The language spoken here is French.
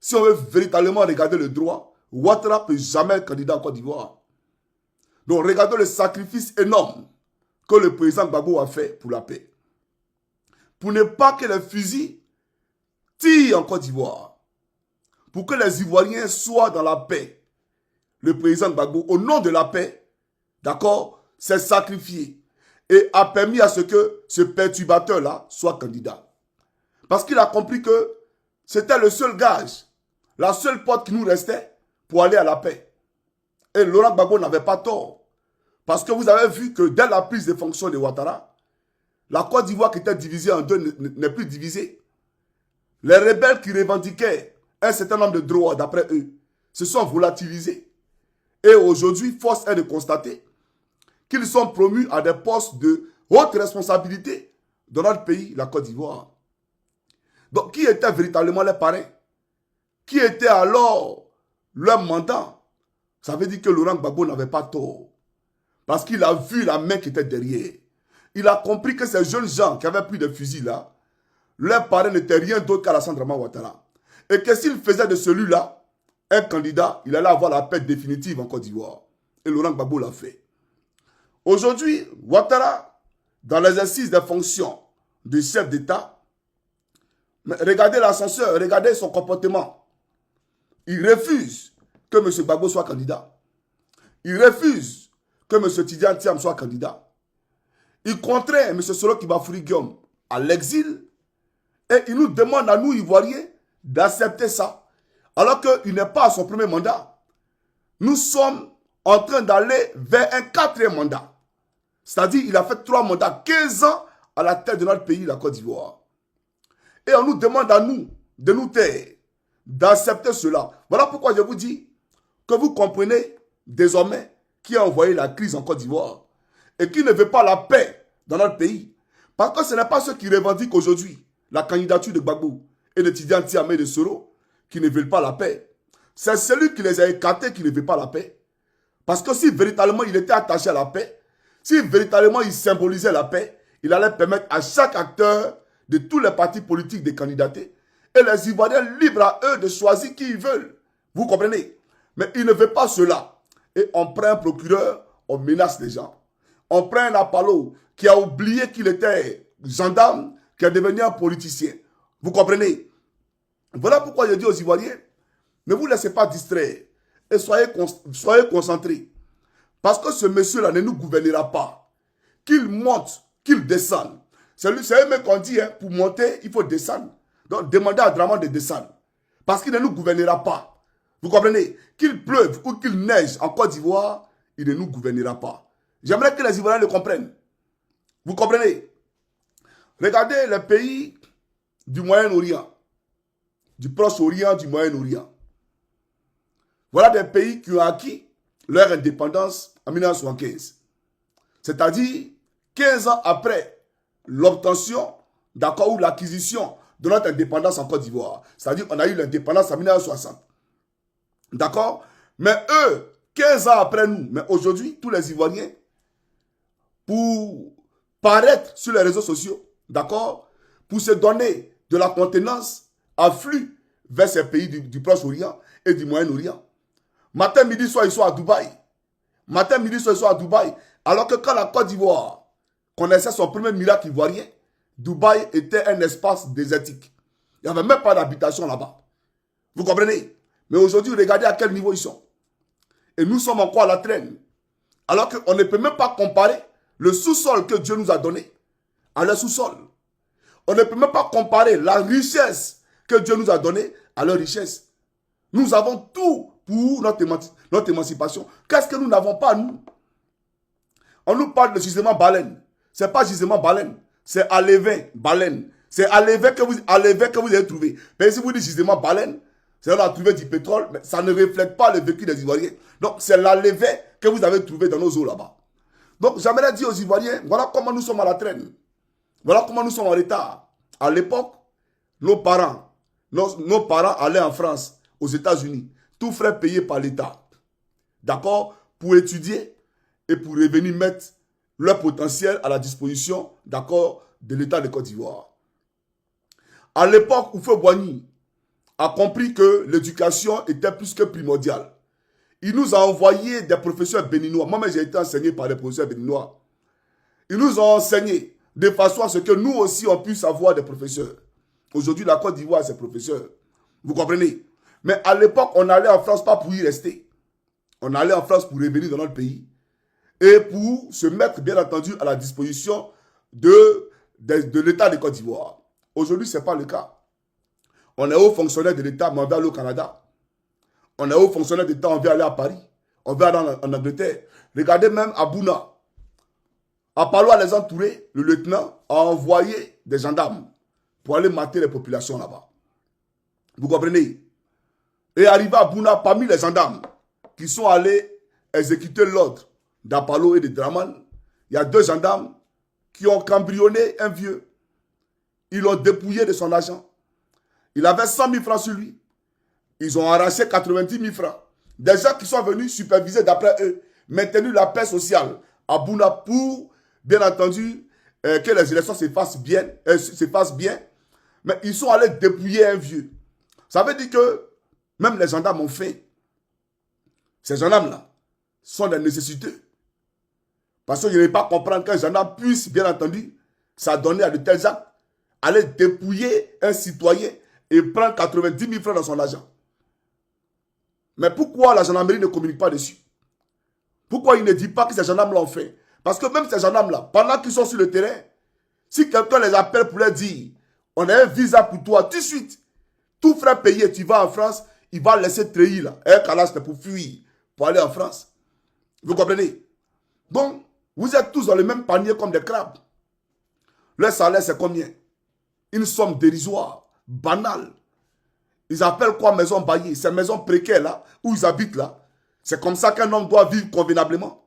si on veut véritablement regarder le droit, Ouattara ne peut jamais être candidat en Côte d'Ivoire. Donc regardons le sacrifice énorme que le président Gbagbo a fait pour la paix. Pour ne pas que les fusils tirent en Côte d'Ivoire. Pour que les Ivoiriens soient dans la paix. Le président Gbagbo, au nom de la paix, d'accord, s'est sacrifié et a permis à ce que ce perturbateur-là soit candidat. Parce qu'il a compris que c'était le seul gage, la seule porte qui nous restait pour aller à la paix. Et Laurent Gbagbo n'avait pas tort. Parce que vous avez vu que dès la prise de fonction de Ouattara, la Côte d'Ivoire qui était divisée en deux n'est plus divisée. Les rebelles qui revendiquaient un certain nombre de droits d'après eux se sont volatilisés. Et aujourd'hui, force est de constater qu'ils sont promus à des postes de haute responsabilité dans notre pays, la Côte d'Ivoire. Donc, qui était véritablement les parrains? Qui était alors leur mandat? Ça veut dire que Laurent Gbagbo n'avait pas tort. Parce qu'il a vu la main qui était derrière. Il a compris que ces jeunes gens qui avaient pris des fusils là, leur parrain n'était rien d'autre qu'Alassane Draman Ouattara. Et que s'il faisait de celui-là un candidat, il allait avoir la paix définitive en Côte d'Ivoire. Et Laurent Gbagbo l'a fait. Aujourd'hui, Ouattara, dans l'exercice des fonctions de chef d'État, regardez l'ascenseur, regardez son comportement. Il refuse que M. Gbagbo soit candidat. Il refuse que M. Tidiane Thiam soit candidat. Il contraint M. Solo Kibafoury Guillaume à l'exil et il nous demande à nous, Ivoiriens, d'accepter ça. Alors qu'il n'est pas à son premier mandat. Nous sommes en train d'aller vers un quatrième mandat. C'est-à-dire qu'il a fait 3 mandats, 15 ans à la tête de notre pays, la Côte d'Ivoire. Et on nous demande à nous de nous taire, d'accepter cela. Voilà pourquoi je vous dis que vous comprenez désormais qui a envoyé la crise en Côte d'Ivoire et qui ne veut pas la paix dans notre pays. Parce que ce n'est pas ceux qui revendiquent aujourd'hui la candidature de Gbagbo et de Tidiane Thiam et de Soro qui ne veulent pas la paix. C'est celui qui les a écartés qui ne veut pas la paix. Parce que si véritablement il était attaché à la paix, si véritablement il symbolisait la paix, il allait permettre à chaque acteur de tous les partis politiques de candidater et les Ivoiriens libres à eux de choisir qui ils veulent. Vous comprenez? Mais il ne veut pas cela. Et on prend un procureur, on menace les gens. On prend un Apollo qui a oublié qu'il était gendarme, qui est devenu un politicien. Vous comprenez? Voilà pourquoi je dis aux Ivoiriens, ne vous laissez pas distraire et soyez concentrés. Parce que ce monsieur-là ne nous gouvernera pas. Qu'il monte, qu'il descende. C'est eux-mêmes qu'on dit, hein, pour monter, il faut descendre. Donc demandez à Draman de descendre. Parce qu'il ne nous gouvernera pas. Vous comprenez? Qu'il pleuve ou qu'il neige en Côte d'Ivoire, il ne nous gouvernera pas. J'aimerais que les Ivoiriens le comprennent. Vous comprenez? Regardez les pays du Moyen-Orient, du Proche-Orient, du Moyen-Orient. Voilà des pays qui ont acquis leur indépendance en 1975. C'est-à-dire 15 ans après l'obtention, d'accord, ou l'acquisition de notre indépendance en Côte d'Ivoire. C'est-à-dire qu'on a eu l'indépendance en 1960. D'accord? Mais eux, 15 ans après nous, mais aujourd'hui, tous les Ivoiriens, pour paraître sur les réseaux sociaux, d'accord, pour se donner de la contenance, affluent vers ces pays du Proche-Orient et du Moyen-Orient. Matin, midi, soir, ils sont à Dubaï. Matin, midi, soir, ils sont à Dubaï. Alors que quand la Côte d'Ivoire connaissait son premier miracle ivoirien, Dubaï était un espace désertique. Il n'y avait même pas d'habitation là-bas. Vous comprenez? Mais aujourd'hui, regardez à quel niveau ils sont. Et nous sommes encore à la traîne. Alors qu'on ne peut même pas comparer le sous-sol que Dieu nous a donné à leur sous-sol. On ne peut même pas comparer la richesse que Dieu nous a donnée à leur richesse. Nous avons tout pour notre émancipation. Qu'est-ce que nous n'avons pas, nous? On nous parle de gisement baleine. Ce n'est pas gisement baleine. C'est Alévin, baleine. C'est Alévin que vous avez trouvé. Mais si vous dites gisement baleine, c'est on a trouvé du pétrole, mais ça ne reflète pas le vécu des Ivoiriens. Donc c'est l'Alévin que vous avez trouvé dans nos eaux là-bas. Donc j'aimerais dire aux Ivoiriens, voilà comment nous sommes à la traîne. Voilà comment nous sommes en retard. À l'époque, nos parents allaient en France, aux États-Unis, tout frais payé par l'État. D'accord? Pour étudier et pour revenir mettre leur potentiel à la disposition, d'accord, de l'État de Côte d'Ivoire. À l'époque, Houphouët-Boigny a compris que l'éducation était plus que primordiale. Il nous a envoyé des professeurs béninois. Moi-même, j'ai été enseigné par des professeurs béninois. Ils nous ont enseigné de façon à ce que nous aussi, on puisse avoir des professeurs. Aujourd'hui, la Côte d'Ivoire a ses professeurs. Vous comprenez? Mais à l'époque, on allait en France pas pour y rester. On allait en France pour revenir dans notre pays et pour se mettre, bien entendu, à la disposition de l'État de Côte d'Ivoire. Aujourd'hui, ce n'est pas le cas. On est haut fonctionnaire de l'État, mais on veut aller au Canada. On est haut fonctionnaire de l'État, on veut aller à Paris. On veut aller en Angleterre. Regardez même à Bouna. À Palois-les-Annes Touré, le lieutenant a envoyé des gendarmes pour aller mater les populations là-bas. Vous comprenez? Et arrivé à Bouna, parmi les gendarmes qui sont allés exécuter l'ordre d'Apalo et de Draman, il y a 2 gendarmes qui ont cambriolé un vieux. Ils l'ont dépouillé de son argent. Il avait 100 000 francs sur lui. Ils ont arraché 90 000 francs. Des gens qui sont venus superviser d'après eux, maintenir la paix sociale à Bouna pour, bien entendu, que les élections se fassent bien. Mais ils sont allés dépouiller un vieux. Ça veut dire que même les gendarmes ont fait. Ces gendarmes-là sont des nécessités. Parce que je ne vais pas comprendre qu'un gendarme puisse, bien entendu, s'adonner à de tels actes, aller dépouiller un citoyen et prendre 90 000 francs dans son argent. Mais pourquoi la gendarmerie ne communique pas dessus? Pourquoi il ne dit pas que ces gendarmes l'ont fait? Parce que même ces gendarmes-là, pendant qu'ils sont sur le terrain, si quelqu'un les appelle pour leur dire on a un visa pour toi, tout de suite, tout frais payé, tu vas en France, il va laisser trahir là. Un calage pour fuir, pour aller en France. Vous comprenez? Donc, vous êtes tous dans le même panier comme des crabes. Leur salaire, c'est combien? Une somme dérisoire, banale. Ils appellent quoi maison baillée? Ces maisons précaires là, où ils habitent là. C'est comme ça qu'un homme doit vivre convenablement.